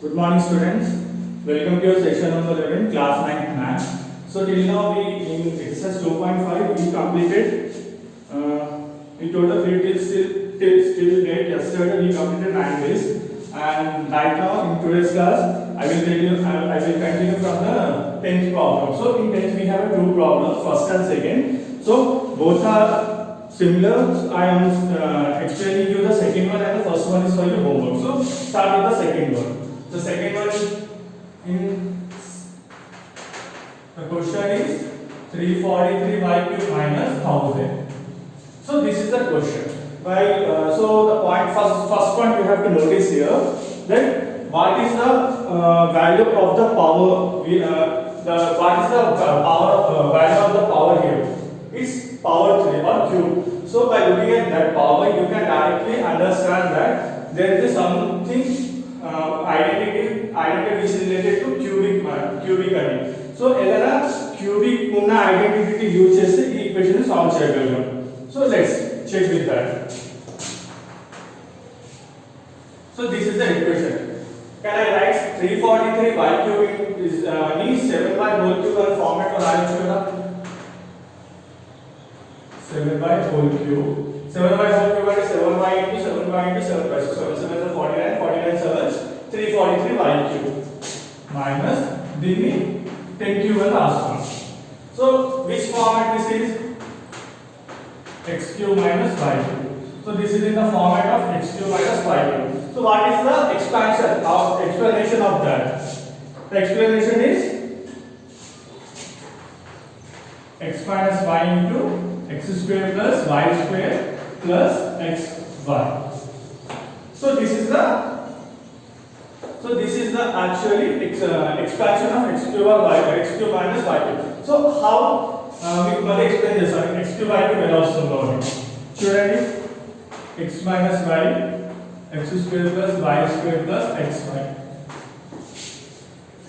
Good morning, students. Welcome to your session number 11, class 9 math. So till now we in exercise 2.5 we completed in total till date yesterday we completed 9 days, and right now in today's class I will tell you I will continue from the 10th problem. So in 10th we have two problems, first and second. So both are similar. I am explaining you the second one, and the first one is for your homework. So start with the second one. The second one is in the question is 343 y cube minus 1000. So this is the question. While so the first point you have to notice here that what is the value of the power what is the power value of the power here? It's power 3 or cube. So by looking at that power you can directly understand that there is something identity which is related to cubic అనేది. So ఎలా cubic ఉన్న identity use చేస్తే ఈ equation solve చేయగలం. So let's check with that. So this is the equation. Can I write 343 y cube is 7y whole cube అని format లో రాయొచ్చు కదా. 7y whole cube 7y whole cube అంటే 7y into 7y into 7y. So 7 7 49 49 7 343 y cube minus దీన్ని 10 cube అని రాస్తాం. So which format this is? X cube minus y cube. So this is in the format of x cube minus y cube. So what is the expansion or explanation of that? The explanation is x minus y into x square plus y square plus xy. So this is the actually expansion of x cube or y x cube minus y cube. So how we will explain this? X cube y cube ఎలా వస్తుందో చూడండి. x minus y x square plus y square plus xy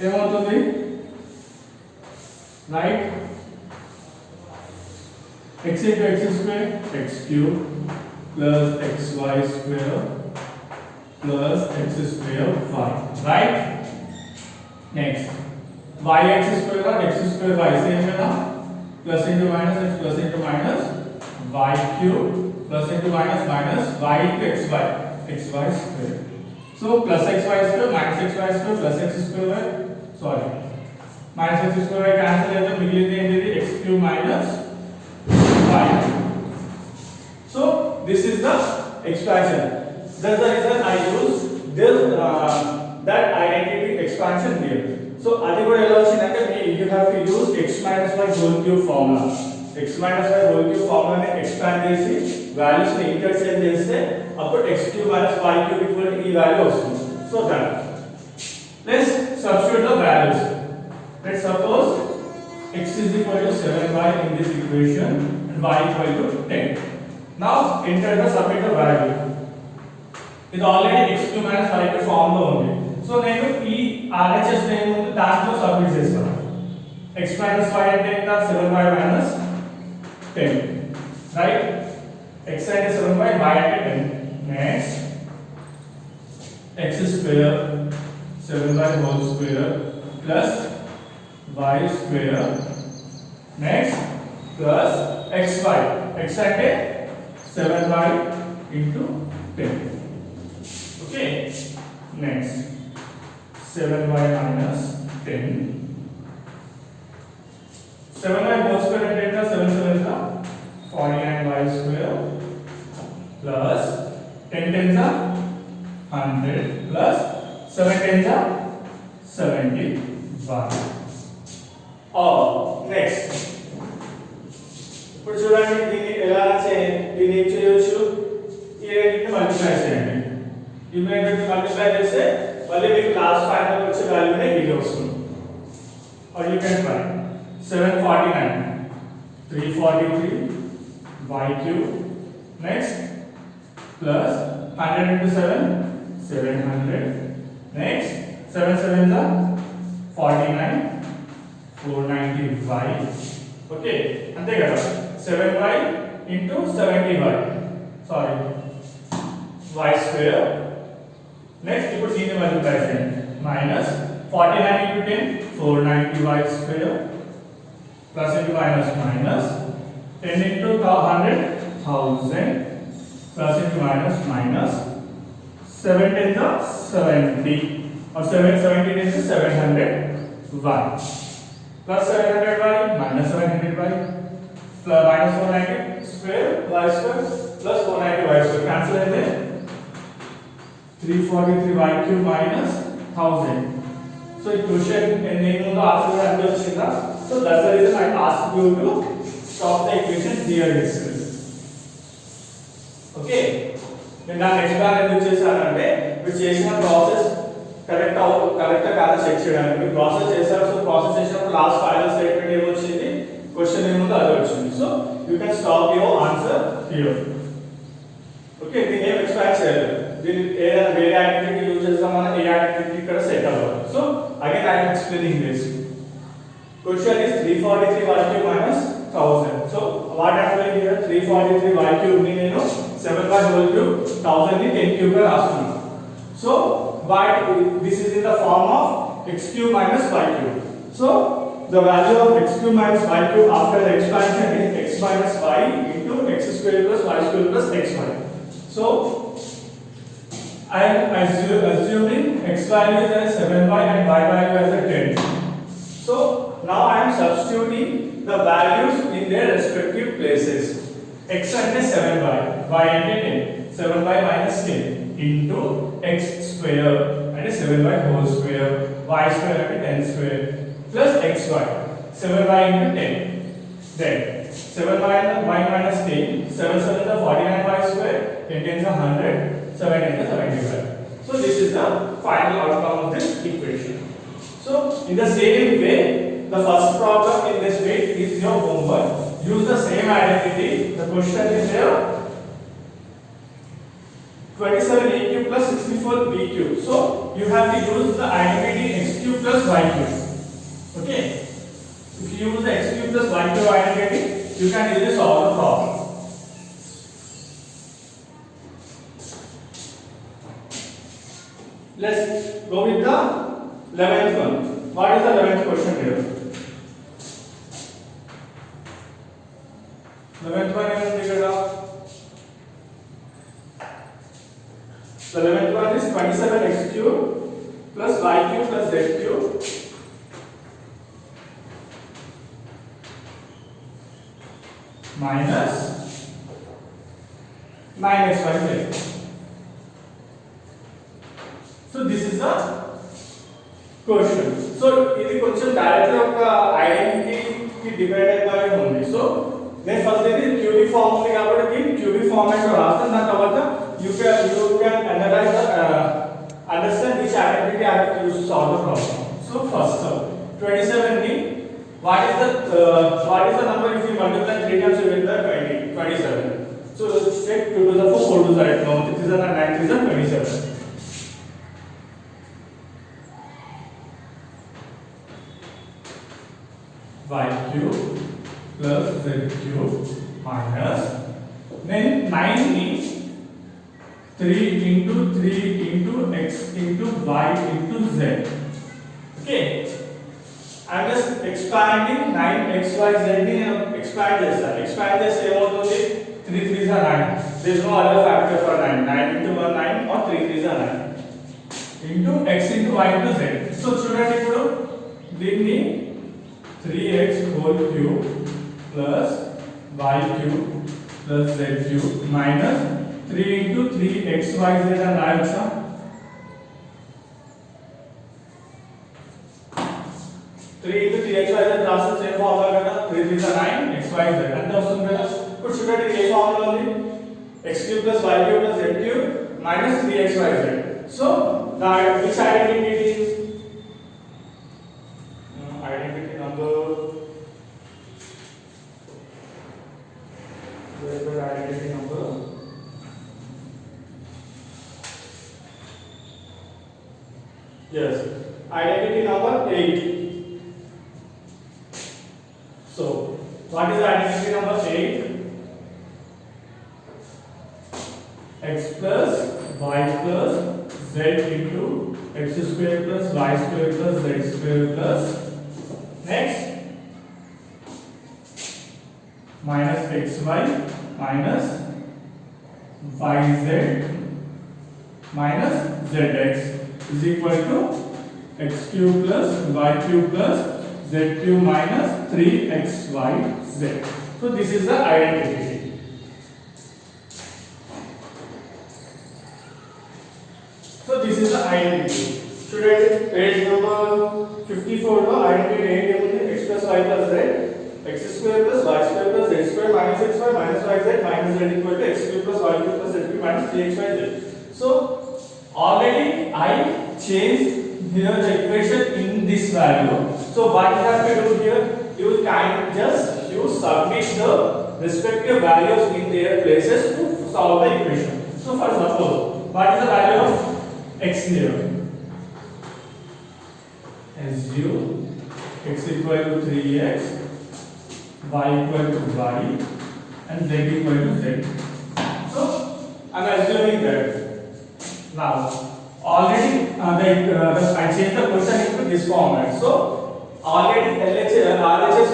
ఏమవుతుంది? Right, x into x square x cube plus xy square plus x square y, right? Next y x square or x square y same है ना, plus into minus x plus into minus y cube plus into minus minus y into xy xy square. So plus xy square minus xy square plus x square y, sorry, minus x square y cancel అయితే మిగిలింది ఏంటిది? x cube minus y. So this is the expansion. That's the reason I use this that identity expansion here. So అది కూడా ఎలా వచ్చిందంటే you have to use x minus y whole cube formula. x minus y whole cube formula ని expand చేసి values ని interchange చేస్తే అప్పుడు x cube minus y cube equal to ఈ వాల్యూ వస్తుంది. So that let's substitute the values. Let's suppose x is equal to 7y in this equation and y equal to 10. Now enter the submit the value. ఇది already x cube minus y cube form లో ఉంది. So నేను ఈ RHS నేను దాంట్లో submit చేస్తాను. x minus y అంటే ఎంత? 7y minus 10, right? x అంటే 7y, y అంటే 10. Next x square 7y whole square plus y square, next plus xy, x అంటే 7y into 10. Okay, next 7y minus 10. 7y whole square అంటే ఎంత? 7 7 is 49y square plus 10 10s are 100 plus 7 10s are 71. Next ఇప్పుడు చూడండి దీన్ని ఎలా దీన్ని ఏం చేయొచ్చు? ఈ రెండింటిని మల్టిప్లై చేయండి. ఈ రెండింటిని మల్టిప్లై చేస్తే మళ్ళీ మీకు లాస్ట్ ఫైనల్ వచ్చే వాల్యూనే ఇది వస్తుంది. Or you can find 749 343 y cube, next plus 100 into 7 700, next 7 7s are 49 490y. Okay, అంతే కదా. 7y into 70y, sorry y square. Next ఇప్పుడు దీన్ని మల్టిప్లై చేయండి. minus 49 into 10 490 y square plus into minus minus 10 into 100 1000 plus into minus minus 7 10 the 70 or 770 is 700 y plus 700 y minus 700 y plus minus 490 square y square plus 490 y square cancel it there 343 y cube minus 1000. So the question name answer వచ్చిందా? So that's the reason I asked you to stop the equation here itself. Okay. నేను నా next plan ఎందుకు చేశానంటే మీరు చేసిన process correct కాదా check చేయడానికి మీరు ప్రాసెస్ చేశారు. సో ప్రాసెస్ చేసినప్పుడు లాస్ట్ ఫైనల్ స్టేట్మెంట్ ఏమొచ్చింది క్వశ్చన్ ఏముందో అది వచ్చింది. So you can stop your answer here. Okay దీన్ని ఏం ఎక్స్ప్లెయిన్ చేయలేదు. దీన్ని ఏదైనా వేరే యాక్టివిటీ యూజ్ చేస్తామన్నా ఏ యాక్టివిటీ ఇక్కడ సెట్ అవ్వాలి. So again I am explaining this. Question is 343 y cube minus 1000. So what I am doing here 343 y cube ni nenu 7 by whole cube 1000 ni 10 cube ga rastunnanu. So but this is in the form of x cube minus y cube. So the value of x cube minus y cube after the expansion is x minus y into x square plus y square plus xy. So I am assuming x value is as 7y and y value as a 10. So now I am substituting the values in their respective places. X ante 7y, y ante 10. 7y minus 10 into x square ante 7y whole square, y square ante 10 square plus xy 7y into 10. Then 7y minus 10, 7 7 is 49y square, 10 10 is 100, 7 10 is 75. So this is the final outcome of this equation. So in the same way, the first problem in this week is your homework. Use the same identity. The question is here 27 a cube plus 64 b cube. So you have to use the identity x cube plus y cube. Okay. If you use the x cube plus y cube identity, you can easily solve the problem. Let's go with the 11th one. What is the 11th question here? 11th one is figured out. The 11th one is 27x cube plus y cube plus z cube minus 9xyz. So this is the question. So ఇది కొంచెం direct ఒక identity కి depend అయిపోయి ఉంది. So నేను first ఇది cubic form ఉంది కాబట్టి దీన్ని క్యూబిక్ ఫార్మాట్ లో రాస్తాను. దాని తర్వాత you can analyse understand which identity I have to use to solve the problem. So first 27 ని what is the number if you multiply 3 times you get the 27. So let's check 2 to the 4 4 to the right now 6 is the 9 is the 27. Y cube plus z cube minus then 9 is 3 into 3 into x into y into z. Okay, I am just expanding 9xyz ni expand చేస్తాను. expand చేస్తే ఏమవుతుంది 3 3s are 9. there is no other factor for 9. 9 into 1 9 or 3 3s are 9 into x into y into z. so చూడండి ఇప్పుడు దీన్ని 3x whole cube plus y cube plus z cube minus 3 into 3xyz అని రాయొచ్చా? 3 into 3xyz రాస్తే same formula కదా 3 3 is 9 xyz అంటే వస్తుంది కదా. ఇప్పుడు చూడండి ఏ ఫార్ములా ఉంది x cube plus y cube plus z cube minus 3xyz. so the which identity it is identity number where is the identity number? Yes, identity number 8. So what is the identity number 8? x plus y plus z z into x square plus y square plus z square plus next minus xy minus yz minus zx is equal to x cube plus y cube plus z cube minus 3xyz. So this is the identity. So this is the identity. Student, page number 54 లో identity ఏంటి? x plus y plus z, x square plus y square plus z square minus xy minus yz minus z equal to x cube plus y cube plus z cube minus 3xyz. So already I changed here the equation in this value. So what you have to do here? You can just submit the respective values in their places to solve the equation. So for suppose, what is the value of x here? Assume x equal to 3x, y equal to y, and z equal to z. So I am assuming that now already I changed the question into this format. So already RHS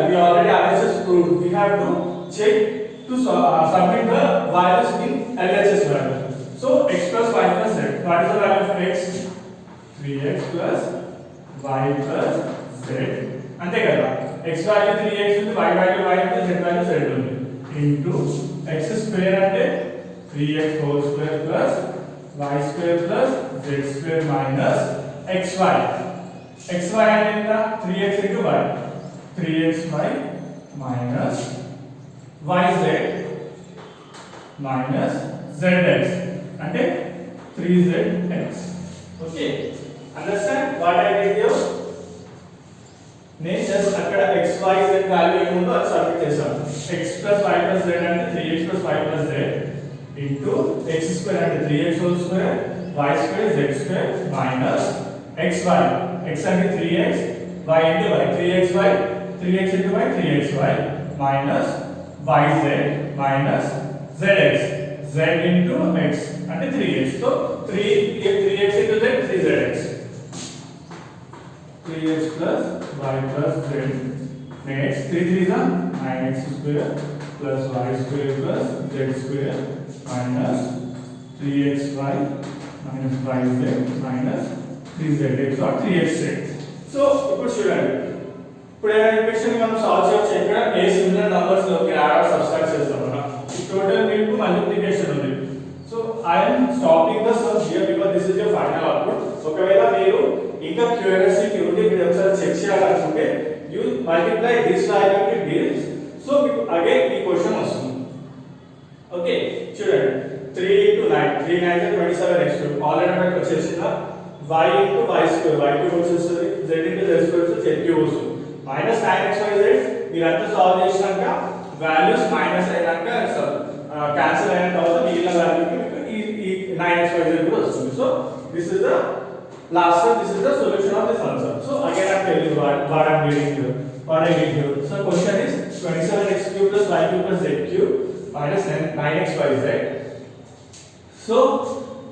we already RHS proved. We have to check to submit the values in LHS value. So x plus y plus z. What is the value of x? 3x plus y plus z. Ante kada. X value 3x ఉంది, y value y ఉంది, z value z ఉంది. Into x square ante 3x whole square plus y square plus z square minus xy. xy ante ఎంత? 3x into y. 3xy minus yz minus zx. Ante 3zx. Okay. Understand what I did here? నేను just అక్కడ x y z value ఏముందో అది submit చేశాను. x plus y plus z అంటే 3x plus y plus z into x square అంటే 3x whole square y square z square minus xy. x అంటే 3x, y into y 3xy, 3x into y 3xy minus yz minus zx. Z into x అంటే 3x. So 3x into z 3zx. 3x plus y plus z. Next 3 3s are 9x square plus y square plus z square minus 3xy minus yz minus 3zx or 3xz. So ఇప్పుడు చూడండి, ఇప్పుడు ఏ equation మనం solve చేయొచ్చు. ఇక్కడ ఏ similar numbers లోకి add are subtract చేస్తాం మనం. Total మీకు మల్టిప్లికేషన్ ఉంది. So I am stopping the sum here because this is your final output. ఒకవేళ మీరు ఇంకా క్యూరియాసిటీ ఉండి మీరు ఒకసారి చెక్ చేయాలనుకుంటే you multiply this value with this. So మీకు అగైన్ ఈ క్వశ్చన్ వస్తుంది. ఓకే చూడండి, 3 into 9 3 9 is 27x cube. Already మనకు వచ్చేసిందా y into y square y cube వచ్చేస్తుంది, z into z square z cube వస్తుంది, minus 9xyz. మీరు అంతా సాల్వ్ చేసినాక వాల్యూస్ మైనస్ అయినాక క్యాన్సిల్ అయిన తర్వాత మిగిలిన వాల్యూకి మీకు ఈ 9xyz కూడా వస్తుంది. So this is the last step, this is the solution of this answer. So again I am telling you what I am doing here, what I did here. So question is 27x cube plus y cube plus z cube minus 9xyz. So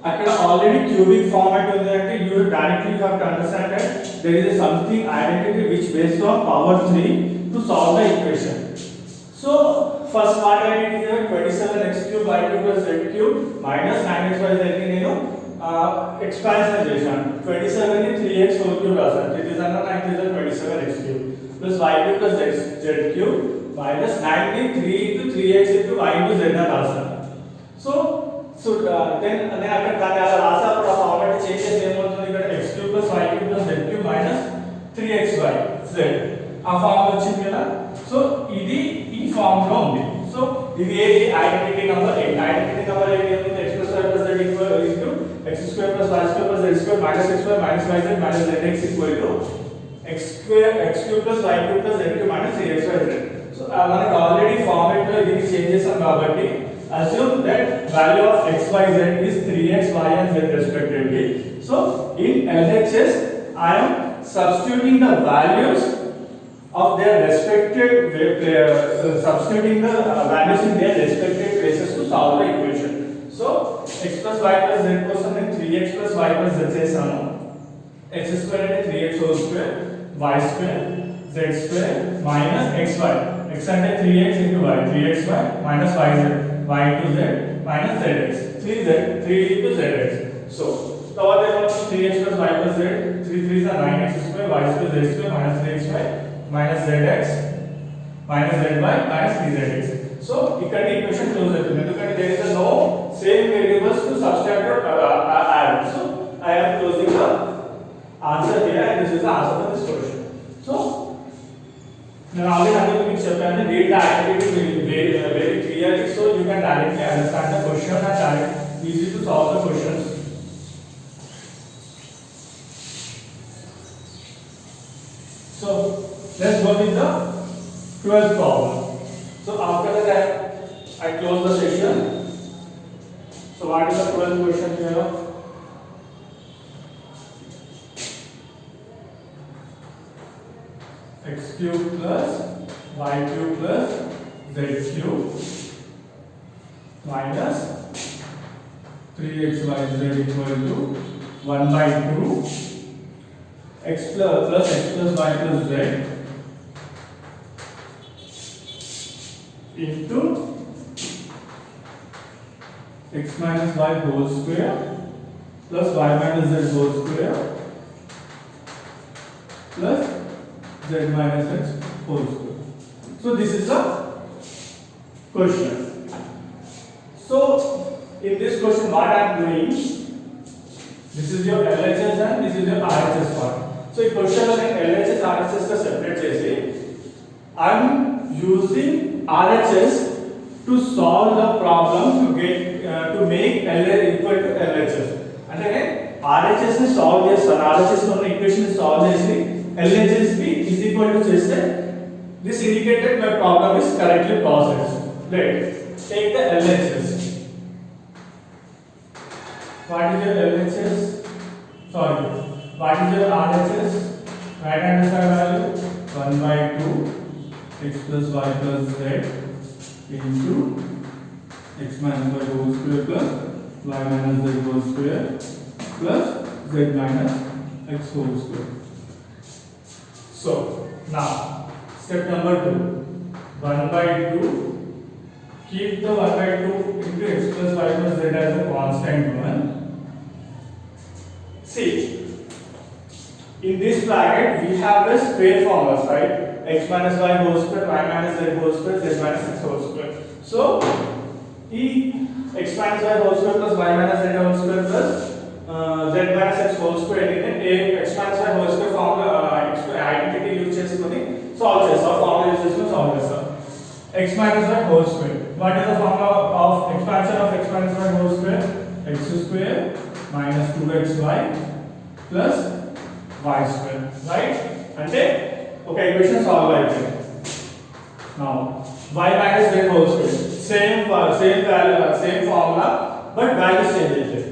అక్కడ already cubic format ఉంది అంటే you directly have to understand that there is something identity which based on power 3 to solve the equation. So first what I did here, 27x cube y cube plus z cube minus 9xyz ని నేను expansion చేశాను. 27 ని 3x whole cube రాశాను. It is under 9 is 27x cube plus y cube plus z cube minus 9 ని 3 into 3x into y into z అని రాశాను. So then అక్కడ దాన్ని అలా రాసినప్పుడు ఆ ఫార్మాట్ చేంజ్ చేసి ఏమవుతుంది, ఇక్కడ x cube plus y cube plus z cube minus 3xy z ఆ ఫార్మ్ వచ్చింది కదా. సో ఇది ఈ ఫార్మ్ లో ఉంది. సో ఇది ఏది ఐడెంటిటీ నంబర్ 8. ఐడెంటిటీ నంబర్ 8 ఏముంది, x plus y plus z equal to x square plus y square plus z square minus x square minus yz minus zx equal to x cube plus y cube plus z cube minus 3xyz. So మనకి already format లో దీన్ని change చేసాం కాబట్టి assume that value of x y z is 3x y and z respectively. So in LHS I am substituting the values of their respective substituting the values in their respective places to solve the equation. So x plus y plus z కోసం నేను 3x plus y plus z చేశాను. x square అంటే 3x whole square y square z square minus xy. x అంటే 3x into y 3xy minus yz y into z minus zx 3z 3 into zx. So తర్వాత ఏమవుతుంది 3x plus y plus z 3 3s are 9x square y square z square minus 3xy minus zx minus zy minus 3zx. So ఇక్కడ ఈ equation close అవుతుంది ఎందుకంటే there is no same variables to subtract or add. So I am closing the answer here and this is the answer for this question. So నేను already మీకు చెప్పాను read the activity very clearly so you can directly understand the question and direct easy to solve the questions. So let's go with the 12th problem. So after that I close the session. So what is the 12th question here? X cube plus y cube plus z cube minus 3xyz equal to 1 by 2 x plus y plus z into x minus y whole square plus y minus z whole square plus z minus x whole square. So this is the question. So in this question what I am doing, this is your LHS and this is your RHS part. So in question lo నేను LHS RHS ka separate చేసి I am using RHS to solve the problem to get to make LH equal to LHS. అంటే RHS ని solve చేస్తాను. RHS లో ఉన్న equation ని solve చేసి LHS ని is equal to చేస్తే this indicated my problem is correctly processed. Let's take the LHS. What is your LHS? Sorry. What is your RHS? Right hand side value 1 by 2 x plus y plus z into x minus y whole square plus y minus z whole square plus z minus x whole square. So now step number 2, 1 by 2, keep the 1 by 2 into x plus y plus z as a constant one. See, in this bracket we have the square formulas, right? X minus y whole square, y minus z whole square, z minus x whole square. So e x minus y whole square plus y minus z whole square plus z minus x whole square a x minus y whole square formula identity use చేసుకొని solve చేస్తాం. formula use చేసుకొని solve చేస్తాం. x minus y whole square. What is the formula of expansion of x minus y whole square? X square minus 2xy plus y square, right? అంటే ఒక equation solve అయిపోయింది. Now y minus z whole square same value same formula but values change అయితాయి.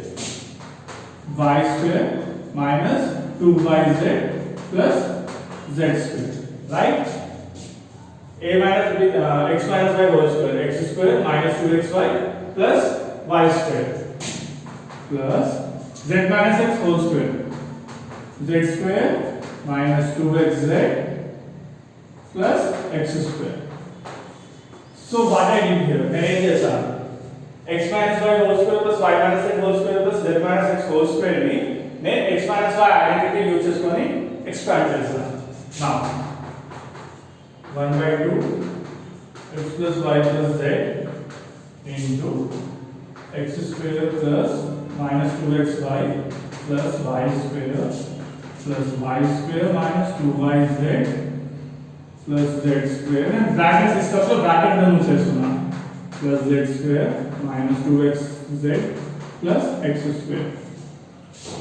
y square minus 2yz plus z square, right? a minus x minus y whole square x square minus 2xy plus y square plus z minus x whole square z square minus 2xz plus x square. So what I did here, నేను ఏం చేశాను, x minus y whole square plus y minus z whole square plus z minus x whole square ని నేను x minus y identity use చేసుకొని expand చేశాను. Now 1 by 2 x plus y plus z into x square plus minus 2xy plus y square plus y square minus 2yz plus z square and bracket system లో bracket ను చేస్తున్నా plus z square minus 2xz plus x square.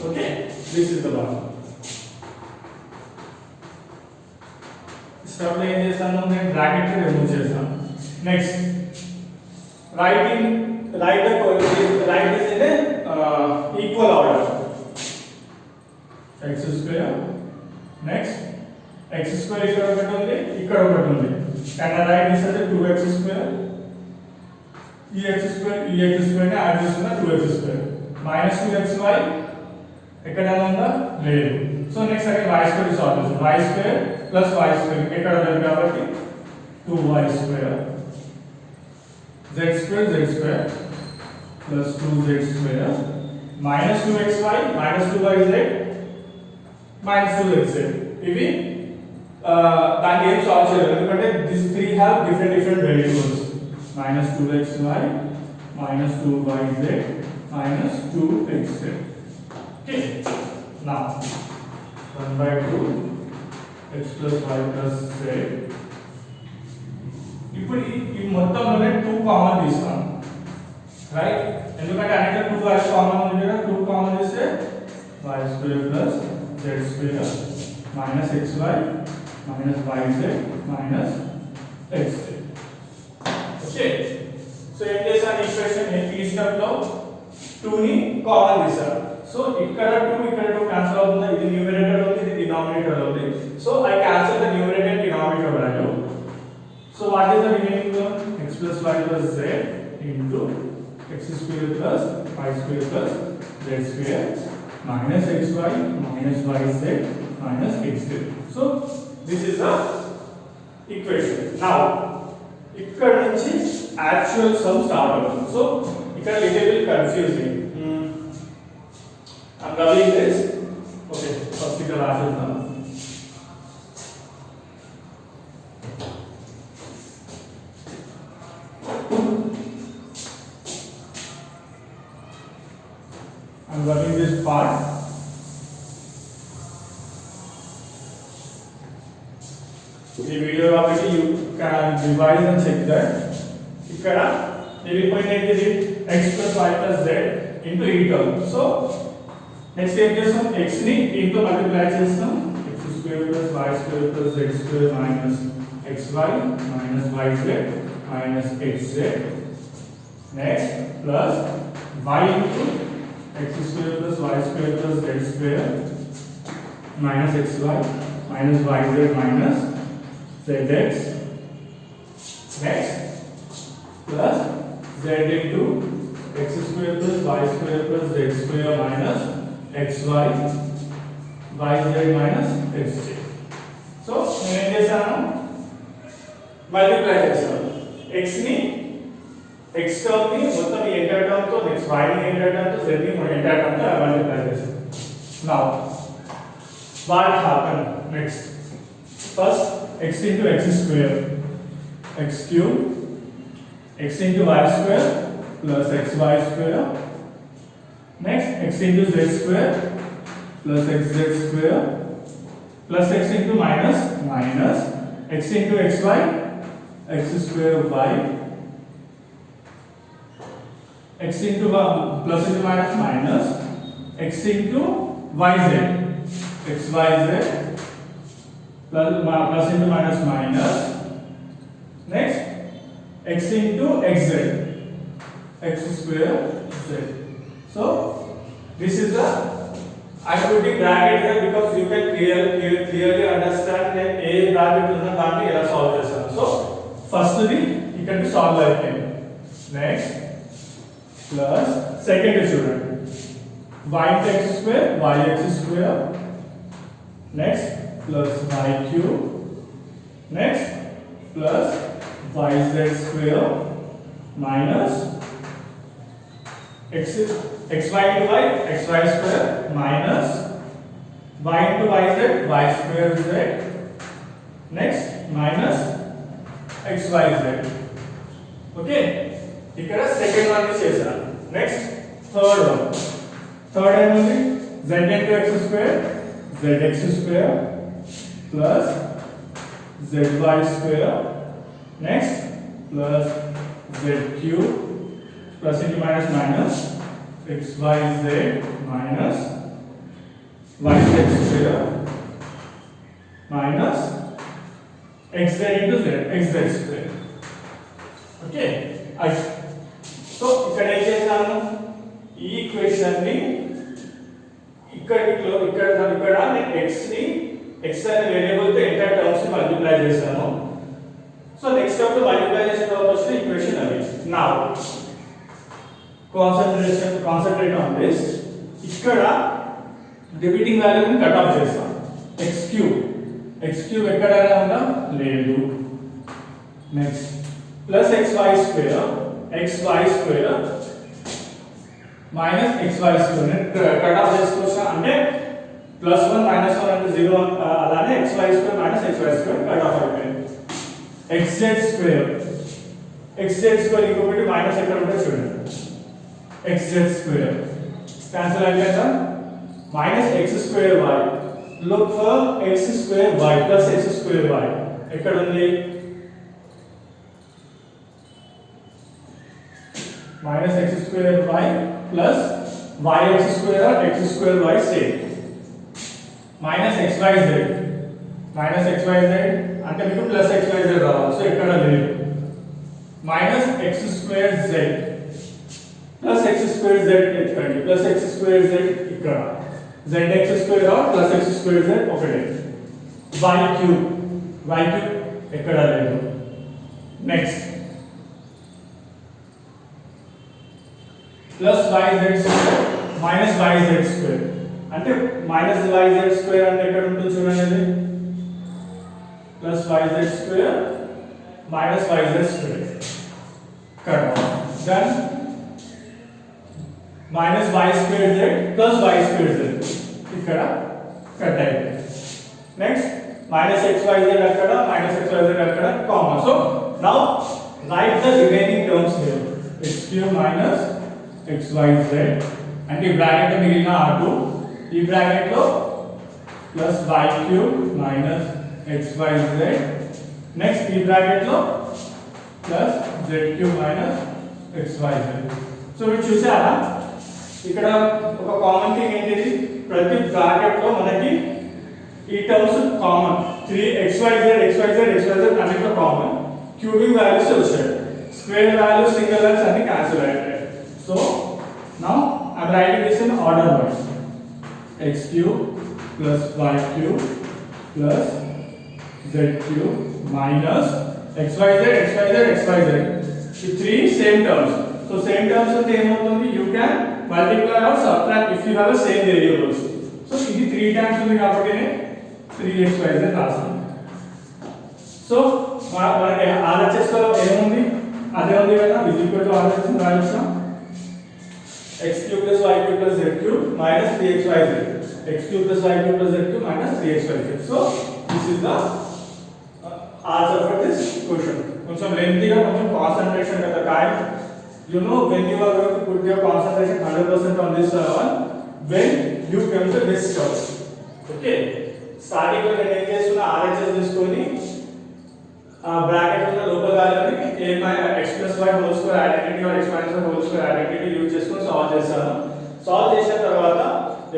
Okay, this is the one. Step లో ఏం చేస్తాను, నేను bracket ని remove చేస్తాను. Next write this in a equal order. x square, next x square ఇక్కడ ఒకటి ఉంది, ఇక్కడ ఒకటి ఉంది. Can I write this as a 2x square? ఈ x square ని యాడ్ చేస్తున్నా 2x square. మైనస్ 2xy ఎక్కడైనా ఉందా లేదు. So next again y square solve చేద్దాం. y square plus y square ఎక్కడ లేదు కాబట్టి 2y square z square plus 2z square minus 2xy minus 2yz minus 2xz. ఇవి దాన్ని ఏం సాల్వ్ చేయలేదు ఎందుకంటే this three have different variables. Minus 2xy minus 2yz minus 2xz. Okay now 1/2 x plus y plus z. ఇప్పుడు ఈ మొత్తంలోనే 2 common తీస్తాం right, ఎందుకంటే అన్నిట్లో 2y కామన్ ఉంది కదా. 2 కామన్ తీస్తే y square plus z square minus xy minus yz minus xz. Okay so ఏం చేశాను ఈక్వేషన్ ఈ స్టెప్ లో 2 ని కామన్ తీసాను. సో ఇక్కడ 2 ఇక్కడ 2 క్యాన్సిల్ అవుతుంది. ఇది న్యూమరేటర్ ఉంది, ఇది డినామినేటర్ ఉంది. So I cancel the numerator and denominator value. So what is the remaining term x plus y plus z into x square plus y square plus z square minus xy minus yz minus xz. So this is the equation. Now ఇక్కడ నుంచి actual sem start అవుతుంది. So ఇక్కడ little bit confusing. I'm rubbing this. Okay, first ఇక్కడ రాసేద్దాం. I'm rubbing this part. ఈ video కాబట్టి you can revise and check that. ఇక్కడ వెళ్ళిపోయినది x plus y plus z into e term. So next ఏం చేస్తాం x ని దీంతో multiply చేస్తాం. x square plus y square plus z square minus xy minus yz minus xz. Next plus y into x square plus y square plus z square minus xy minus yz minus zx. Next plus z into x square plus y square plus z square minus xy yz minus xz. So నేను ఏం చేశాను multiply చేశాను. x ని x term ని మొత్తం ఈ entire term తో next y ని ఎంటైర్ టర్మ్ తో z ని ఎంటైర్ టర్మ్ తో మల్టిప్లై చేశాను. Now what happen next first x into x square x cube x into y square plus xy square. Next x into z square plus xz square plus x into minus x into xy x square y x into plus into minus x into yz xyz plus into minus. Next x into xz x square z. So this is the I am putting bracket here because you can clearly understand that a bracket ఉన్న దాన్ని ఎలా solve చేస్తాను. So first the ఇక్కడ solve అయిపోయింది. Next plus second చూడండి y into x square yx square. Next plus y cube. Next plus yz square minus xy into y xy square minus y into yz y square z. Next minus xyz. Okay, ఇక్కడ second one చేశాను. Next third one ఏముంది z into x square zx square plus zy square. Next plus z cube plus into minus xyz minus yz square minus xz into z xz square. Okay, so ఇక్కడ ఏం చేస్తాను ఈ equation ని ఇక్కడ నేను x ని x అనే variable తో ఎంటైర్ టర్మ్స్ ని మల్టిప్లై చేశాను. సో నెక్స్ట్ స్టెప్ లో మల్టిప్లై చేసిన తర్వాత వచ్చిన ఈక్వేషన్ అది. Now concentrate on this. ఇక్కడ రిపీటింగ్ వాల్యూని కట్ ఆఫ్ చేస్తాం. x క్యూబ్ ఎక్కడైనా ఉందా? లేదు. Next plus xy square minus xy square cut off చేసుకోవచ్చు. అంటే +1 -1 అంటే 0 అలానే xy square minus xy square cut off అయిపోయింది. xz స్క్వేర్ ఇంకొకటి మైనస్ ఎక్కడ ఉంటే చూడండి. xz స్క్వేర్ క్యాన్సిల్ అయిపోయిందా? Minus x square y. Look for x square y plus x square y ఎక్కడ ఉంది? minus x square y plus yx square or x square y same minus xyz అంటే మీకు plus xyz రావాలి. So ఇక్కడ లేదు. Minus x square z plus x square z ఎక్కడండి? Plus x square z ఇక్కడ. zx square or plus x square z ఒకటే. y cube ఎక్కడ లేదు. Next plus yz square minus yz square అంటే minus yz square అంటే ఎక్కడ ఉంటుంది చూడండి. Plus yz square minus yz square cut. Then minus y square z plus y square z ఇక్కడ cut అయిపోయింది. నెక్స్ట్ మైనస్ xyz అక్కడ మైనస్ xyz అక్కడ common. So now right the remaining terms here. x cube minus xyz అంటే ఈ bracket లో మిగిలిన r2 ఈ bracket లో plus y cube minus xyz. Next ఈ బ్రాకెట్ లో plus z cube minus xyz. So మీరు చూసారా ఇక్కడ ఒక కామన్ థింగ్ ఏంటిది? ప్రతి బ్రాకెట్ లో మనకి ఈ టర్మ్స్ కామన్. 3 xyz అన్నిట్లో కామన్. క్యూబింగ్ వాల్యూస్ వచ్చాయి. స్క్వేర్ వాల్యూస్ సింగిల్ వాల్యూస్ అన్ని క్యాన్సిల్ అయ్యాయి. So now I am writing this in order wise. X cube plus y cube plus z cube minus xyz. The three same terms. So same terms with you can multiply or subtract if you have a same variables. So ఇది 3 times ఉంది కాబట్టి 3xyz రాస్తాను. So మనకి RHS లో ఏముంది? అదే ఉంది కదా. is equal to RHS రాస్తాం. x cube plus y cube plus z cube minus 3xyz. x cube plus y cube plus z cube minus 3xyz. So this is the answer for this question. కొంచెం lengthy గా కొంచెం concentration at the time. You know when you are going to put your concentration 100% on this one when you come to this term. Okay. Starting లో నేను ఏం చేస్తున్నా RHS తీసుకొని bracket ఉన్న లోపల వాల్యూని x plus y whole square identity or x minus y whole square identity use చేసుకొని solve చేస్తాను. సాల్వ్ చేసిన తర్వాత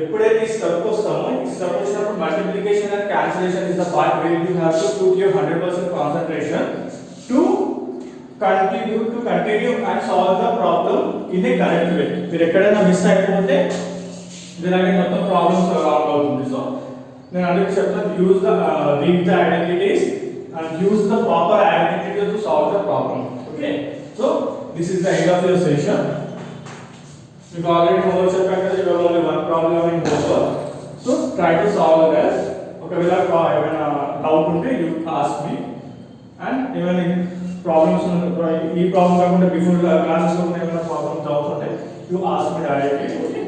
ఎప్పుడైతే ఈ స్టెప్ వస్తామో ఈ స్టెప్ వచ్చినప్పుడు multiplication and cancellation is the part where you have to put your 100% concentration to continue and solve the problem in a correct way. మీరు ఎక్కడైనా మిస్ అయిపోతే దీనికి మొత్తం ప్రాబ్లమ్స్ రాంగ్ అవుతుంది. సో నేను అందుకే చెప్తాను use the read the identities and use the proper identity to solve the problem. Okay, so this is the end of your session. We've already homework chapter you have only one problem in homework, so try to solve that. Okay, will have doubt unte you ask me, and even in problems ee problem kaakunda before classes lo unna problem doubt unte you ask me directly. Okay.